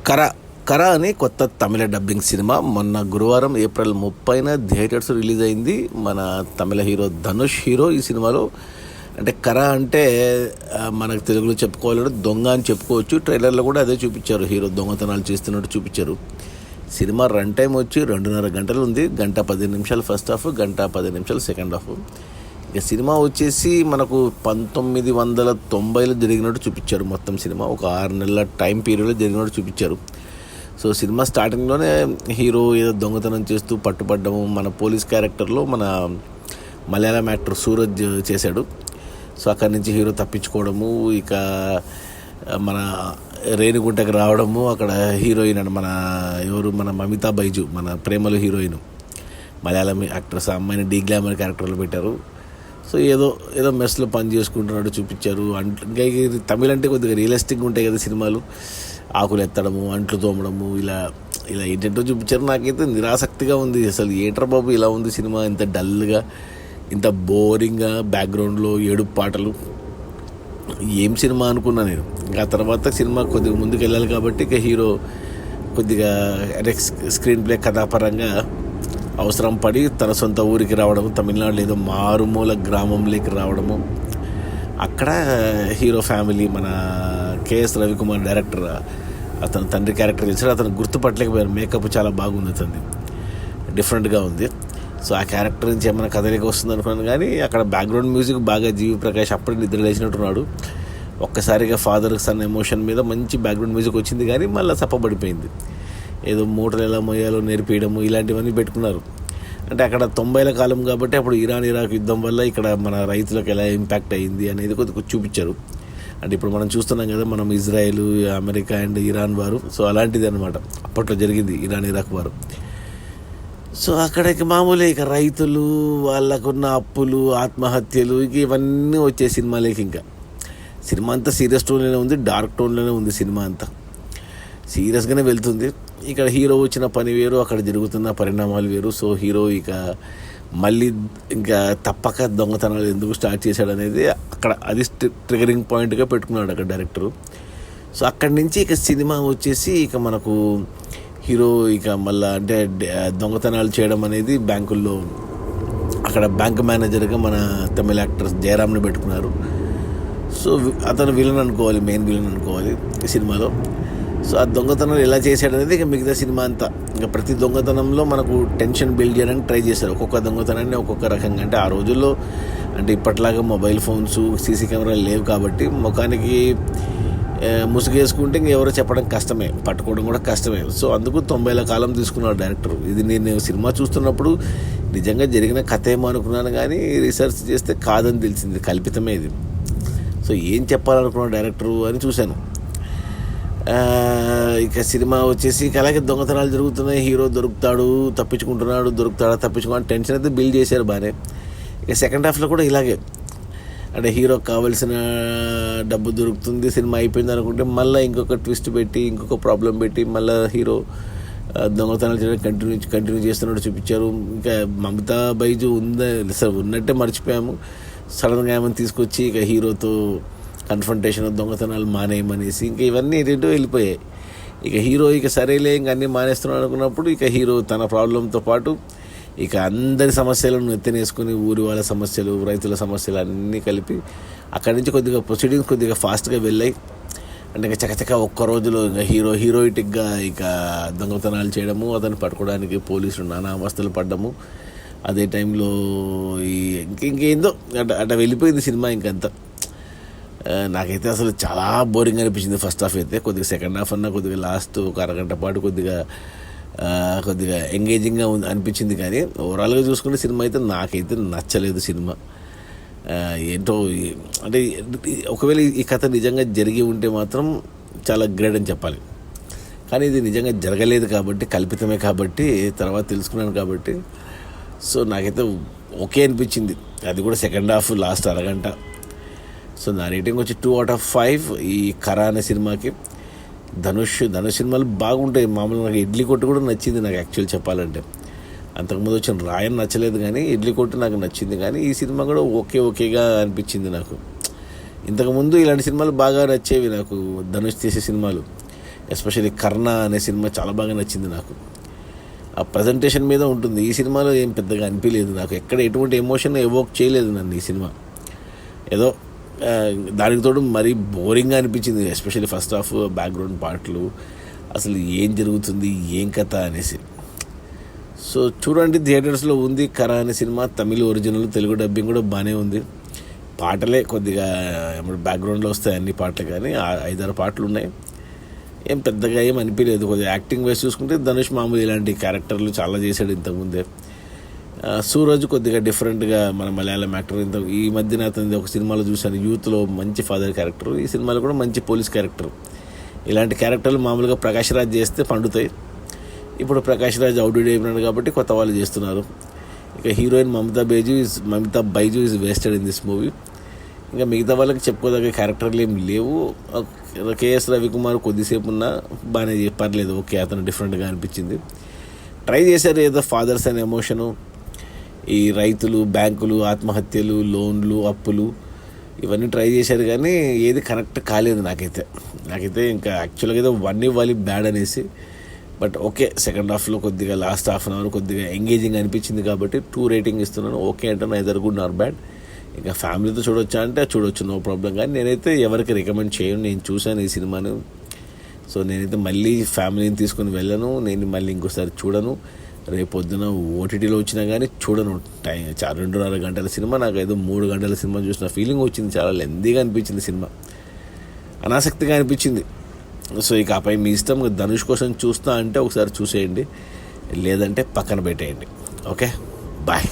కర కర అని కొత్త తమిళ డబ్బింగ్ సినిమా మొన్న గురువారం ఏప్రిల్ 30న థియేటర్స్ రిలీజ్ అయింది. మన తమిళ హీరో ధనుష్ హీరో ఈ సినిమాలో. అంటే కర అంటే మనకు తెలుగులో చెప్పుకోవాలంటే దొంగ అని చెప్పుకోవచ్చు. ట్రైలర్లో కూడా అదే చూపించారు, హీరో దొంగతనాలు చేస్తున్నట్టు చూపించారు. సినిమా రన్ టైం వచ్చి 2.5 గంటలు ఉంది. 1:10 ఫస్ట్ హాఫ్, 1:10 సెకండ్ హాఫ్. ఇక సినిమా వచ్చేసి మనకు 1990లో జరిగినట్టు చూపించారు. మొత్తం సినిమా ఒక 6 నెలల టైం పీరియడ్లో జరిగినట్టు చూపించారు. సో సినిమా స్టార్టింగ్లోనే హీరో ఏదో దొంగతనం చేస్తూ పట్టుబడ్డము మన పోలీస్ క్యారెక్టర్లో మన మలయాళం యాక్టర్ సూరజ్ చేశాడు. సో అక్కడి నుంచి హీరో తప్పించుకోవడము, ఇక మన రేణిగుంటకి రావడము. అక్కడ హీరోయిన్ మన మన మమితా బైజు, మన ప్రేమలో హీరోయిన్ మలయాళం యాక్ట్రెస్. ఆ అమ్మాయిని డీ గ్లామర్ క్యారెక్టర్లో పెట్టారు. సో ఏదో మెస్లో పని చేసుకుంటున్నాడు చూపించారు. ఇంకా తమిళ అంటే కొద్దిగా రియలిస్టిక్గా ఉంటాయి కదా సినిమాలు, ఆకులు ఎత్తడము, అంట్లు తోమడము, ఇలా ఏంటంటో చూపించారు. నాకైతే నిరాసక్తిగా ఉంది. అసలు ఏట్రా బాబు ఇలా ఉంది సినిమా, ఇంత డల్గా, ఇంత బోరింగ్గా, బ్యాక్గ్రౌండ్లో ఏడుపు పాటలు, ఏం సినిమా అనుకున్నా నేను. ఇంకా తర్వాత సినిమా కొద్దిగా ముందుకు వెళ్ళాలి కాబట్టి ఇక హీరో కొద్దిగా స్క్రీన్ ప్లే కథాపరంగా అవసరం పడి తన సొంత ఊరికి రావడము, తమిళనాడులో ఏదో మారుమూల గ్రామంలోకి రావడము. అక్కడ హీరో ఫ్యామిలీ మన కేఎస్ రవికుమార్ డైరెక్టర్ అతను తండ్రి క్యారెక్టర్ చేశాడు. అతను గుర్తుపట్టలేకపోయారు. మేకప్ చాలా బాగుంది, అతనిది డిఫరెంట్గా ఉంది. సో ఆ క్యారెక్టర్ నుంచి ఏమైనా కథలికి వస్తుంది అనుకున్నాను, కానీ అక్కడ బ్యాక్గ్రౌండ్ మ్యూజిక్ బాగా జీవి ప్రకాష్ అప్పుడే నిద్ర లేచినట్టున్నాడు. ఒక్కసారిగా ఫాదర్ సన్ ఎమోషన్ మీద మంచి బ్యాక్గ్రౌండ్ మ్యూజిక్ వచ్చింది, కానీ మళ్ళీ చప్పబడిపోయింది. ఏదో మూటలు ఎలా మొయ్యాలో నేర్పియడము ఇలాంటివన్నీ పెట్టుకున్నారు. అంటే అక్కడ 90ల కాలం కాబట్టి అప్పుడు ఇరాక్ యుద్ధం వల్ల ఇక్కడ మన రైతులకు ఎలా ఇంపాక్ట్ అయ్యింది అనేది కొద్దిగా చూపించారు. అంటే ఇప్పుడు మనం చూస్తున్నాం కదా, మనం ఇజ్రాయెల్, అమెరికా అండ్ ఇరాన్ వారు. సో అలాంటిది అనమాట అప్పట్లో జరిగింది ఇరాక్ వారు. సో అక్కడికి మామూలే ఇక రైతులు, వాళ్ళకున్న అప్పులు, ఆత్మహత్యలు, ఇక ఇవన్నీ వచ్చే సినిమాలేకి. ఇంకా సినిమా అంతా సీరియస్ టోన్లోనే ఉంది, డార్క్ టోన్లోనే ఉంది. సినిమా అంతా సీరియస్గానే వెళ్తుంది. ఇక్కడ హీరో వచ్చిన పని వేరు, అక్కడ జరుగుతున్న పరిణామాలు వేరు. సో హీరో ఇక మళ్ళీ ఇంకా తప్పక దొంగతనాలు ఎందుకు స్టార్ట్ చేశాడు అనేది అక్కడ అది ట్రిగరింగ్ పాయింట్గా పెట్టుకున్నాడు అక్కడ డైరెక్టరు. సో అక్కడి నుంచి ఇక సినిమా వచ్చేసి ఇక మనకు హీరో ఇక మళ్ళీ అంటే దొంగతనాలు చేయడం అనేది బ్యాంకుల్లో అక్కడ బ్యాంక్ మేనేజర్గా మన తమిళ యాక్టర్ జయరామ్ని పెట్టుకున్నారు. సో అతను విలన్ అనుకోవాలి, మెయిన్ విలన్ అనుకోవాలి ఈ సినిమాలో. సో ఆ దొంగతనాలు ఎలా చేశాడనేది ఇక మిగతా సినిమా అంతా. ఇంకా ప్రతి దొంగతనంలో మనకు టెన్షన్ బిల్డ్ చేయడానికి ట్రై చేశారు. ఒక్కొక్క దొంగతనాన్ని ఒక్కొక్క రకంగా. అంటే ఆ రోజుల్లో అంటే ఇప్పట్లాగా మొబైల్ ఫోన్స్, సీసీ కెమెరాలు లేవు కాబట్టి ముఖానికి ముసుగేసుకుంటే ఇంకెవరో చెప్పడం కష్టమే, పట్టుకోవడం కూడా కష్టమే. సో అందుకు 90ల కాలం తీసుకున్నాడు డైరెక్టర్. ఇది నేను సినిమా చూస్తున్నప్పుడు నిజంగా జరిగిన కథ ఏమో అనుకున్నాను, కానీ రీసెర్చ్ చేస్తే కాదని తెలిసింది, కల్పితమే ఇది. సో ఏం చెప్పాలనుకున్నాడు డైరెక్టరు అని చూశాను. ఇక సినిమా వచ్చేసి ఇక అలాగే దొంగతనాలు జరుగుతున్నాయి, హీరో దొరుకుతాడు, తప్పించుకున్నాడు టెన్షన్ అయితే బిల్డ్ చేశారు బాగానే. ఇక సెకండ్ హాఫ్లో కూడా ఇలాగే, అంటే హీరోకి కావాల్సిన డబ్బు దొరుకుతుంది, సినిమా అయిపోయింది అనుకుంటే మళ్ళీ ఇంకొక ట్విస్ట్ పెట్టి, ఇంకొక ప్రాబ్లం పెట్టి మళ్ళీ హీరో దొంగతనాలు చేయడం కంటిన్యూ చేస్తున్నట్టు చూపించారు. ఇంకా మమతా బైజు ఉన్నట్టే మర్చిపోయాము. సడన్గా ఏమైనా తీసుకొచ్చి ఇక హీరోతో కన్ఫ్రంటేషన్, దొంగతనాలు మానేయమనేసి ఇంకా ఇవన్నీ ఏంటో వెళ్ళిపోయాయి. ఇక హీరో ఇక సరేలే ఇంక అన్నీ మానేస్తున్నాడు అనుకున్నప్పుడు ఇక హీరో తన ప్రాబ్లంతో పాటు ఇక అందరి సమస్యలను ఎత్తనేసుకుని, ఊరి వాళ్ళ సమస్యలు, రైతుల సమస్యలు అన్నీ కలిపి అక్కడి నుంచి కొద్దిగా ప్రొసీడింగ్స్ కొద్దిగా ఫాస్ట్గా వెళ్ళాయి. అంటే ఇక చకచక ఒక్క రోజులో ఇంకా హీరోయిటిక్గా ఇక దొంగతనాలు చేయడము, అతను పట్టుకోవడానికి పోలీసులు నానా అవస్థలు పడ్డము. అదే టైంలో ఇంకేందో అట్లా వెళ్ళిపోయింది సినిమా ఇంకంతా. నాకైతే అసలు చాలా బోరింగ్ అనిపించింది ఫస్ట్ హాఫ్ అయితే. కొద్దిగా సెకండ్ హాఫ్ అన్నా కొద్దిగా లాస్ట్ ఒక అరగంట పాటు కొద్దిగా ఎంగేజింగ్గా అనిపించింది, కానీ ఓవరాల్గా చూసుకుంటే సినిమా అయితే నాకైతే నచ్చలేదు సినిమా. ఏంటో అంటే ఒకవేళ ఈ కథ నిజంగా జరిగి ఉంటే మాత్రం చాలా గ్రేట్ అని చెప్పాలి, కానీ ఇది నిజంగా జరగలేదు కాబట్టి, కల్పితమే కాబట్టి, తర్వాత తెలుసుకున్నాను కాబట్టి. సో నాకైతే ఓకే అనిపించింది, అది కూడా సెకండ్ హాఫ్ లాస్ట్ అరగంట. సో నా రేటింగ్ వచ్చి 2/5 ఈ కరా అనే సినిమాకి. ధనుష్ సినిమాలు బాగుంటాయి మామూలుగా. నాకు ఇడ్లీ కొట్టు కూడా నచ్చింది నాకు యాక్చువల్ చెప్పాలంటే. అంతకుముందు వచ్చిన రాయన్ నచ్చలేదు, కానీ ఇడ్లీ కొట్టు నాకు నచ్చింది. కానీ ఈ సినిమా కూడా ఓకేగా అనిపించింది నాకు. ఇంతకుముందు ఇలాంటి సినిమాలు బాగా నచ్చేవి నాకు, ధనుష్ చేసే సినిమాలు. ఎస్పెషల్లీ కర్ణ అనే సినిమా చాలా బాగా నచ్చింది నాకు. ఆ ప్రజెంటేషన్ మీద ఉంటుంది. ఈ సినిమాలో ఏం పెద్దగా అనిపించలేదు నాకు, ఎక్కడ ఎటువంటి ఎమోషన్ ఎవోక్ చేయలేదు నన్ను ఈ సినిమా. ఏదో దానికి తోడు మరీ బోరింగ్గా అనిపించింది, ఎస్పెషల్లీ ఫస్ట్ హాఫ్ బ్యాక్గ్రౌండ్ పాటలు, అసలు ఏం జరుగుతుంది ఏం కథ అనేసి. సో చూడండి, థియేటర్స్లో ఉంది కర అనే సినిమా. తమిళ ఒరిజినల్, తెలుగు డబ్బింగ్ కూడా బాగానే ఉంది. పాటలే కొద్దిగా బ్యాక్గ్రౌండ్లో వస్తాయి అన్ని పాటలు, కానీ 5-6 పాటలు ఉన్నాయి. ఏం పెద్దగా ఏం అనిపించలేదు. కొద్దిగా యాక్టింగ్ వైజ్ చూసుకుంటే ధనుష్ మామూలు ఇలాంటి క్యారెక్టర్లు చాలా చేశాడు ఇంతకుముందే. సూరజ్ కొద్దిగా డిఫరెంట్గా మన మలయాళం యాక్టర్. ఈ మధ్యన అతని ఒక సినిమాలో చూశాను, యూత్లో మంచి ఫాదర్ క్యారెక్టర్, ఈ సినిమాలో కూడా మంచి పోలీస్ క్యారెక్టర్. ఇలాంటి క్యారెక్టర్లు మామూలుగా ప్రకాష్ రాజ్ చేస్తే పండుతాయి. ఇప్పుడు ప్రకాష్ రాజ్ అవుట్డేట్ అయిపోయినాడు కాబట్టి కొత్త వాళ్ళు చేస్తున్నారు. ఇక heroine Mamata Baiju is wasted in this movie. ఇంకా మిగతా వాళ్ళకి చెప్పుకోదగ్గ క్యారెక్టర్లు ఏం లేవు. కేఎస్ రవికుమార్ కొద్దిసేపు ఉన్నా బాగానే పర్లేదు, ఓకే, అతను డిఫరెంట్గా అనిపించింది. ట్రై చేశారు ఏదో ఫాదర్స్ అనే ఎమోషను, ఈ రైతులు, బ్యాంకులు, ఆత్మహత్యలు, లోన్లు, అప్పులు, ఇవన్నీ ట్రై చేశారు, కానీ ఏది కనెక్ట్ కాలేదు నాకైతే. ఇంకా యాక్చువల్గా ఏదో 1 ఇవ్వాలి బ్యాడ్ అనేసి, బట్ ఓకే, సెకండ్ హాఫ్లో కొద్దిగా లాస్ట్ హాఫ్ అన్ అవర్ కొద్దిగా ఎంగేజింగ్ అనిపించింది కాబట్టి 2 రేటింగ్ ఇస్తున్నాను. ఓకే అంటే నైదర్ గుడ్ నార్ బ్యాడ్. ఇంకా ఫ్యామిలీతో చూడొచ్చా అంటే చూడొచ్చు, నో ప్రాబ్లం. కానీ నేనైతే ఎవరికి రికమెండ్ చేయను. నేను చూశాను ఈ సినిమాను, సో నేనైతే మళ్ళీ ఫ్యామిలీని తీసుకొని వెళ్ళను. నేను మళ్ళీ ఇంకోసారి చూడను. రేపు పొద్దున ఓటీటీలో వచ్చినా కానీ చూడను. 2.5 గంటల సినిమా, నాకు ఏదో 3 గంటల సినిమా చూసిన ఫీలింగ్ వచ్చింది. చాలా లెందీగా అనిపించింది సినిమా, అనాసక్తిగా అనిపించింది. సో ఇక ఆపై మీ ఇష్టం. ధనుష్ కోసం చూస్తా అంటే ఒకసారి చూసేయండి, లేదంటే పక్కన పెట్టేయండి. Okay, bye.